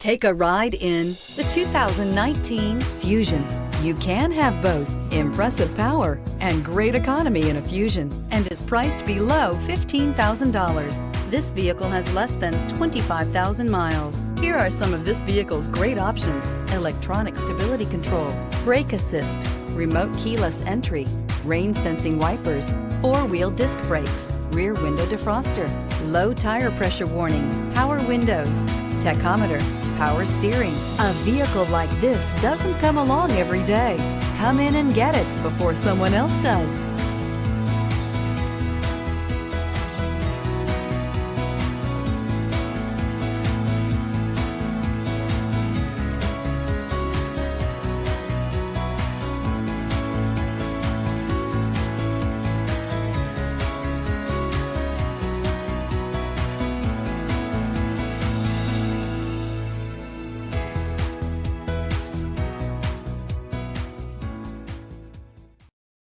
Take a ride in the 2019 Fusion. You can have both impressive power and great economy in a Fusion, and is priced below $15,000. This vehicle has less than 25,000 miles. Here are some of this vehicle's great options: electronic stability control, brake assist, remote keyless entry, rain sensing wipers, four-wheel disc brakes, rear window defroster, low tire pressure warning, power windows, tachometer, power steering. A vehicle like this doesn't come along every day. Come in and get it before someone else does.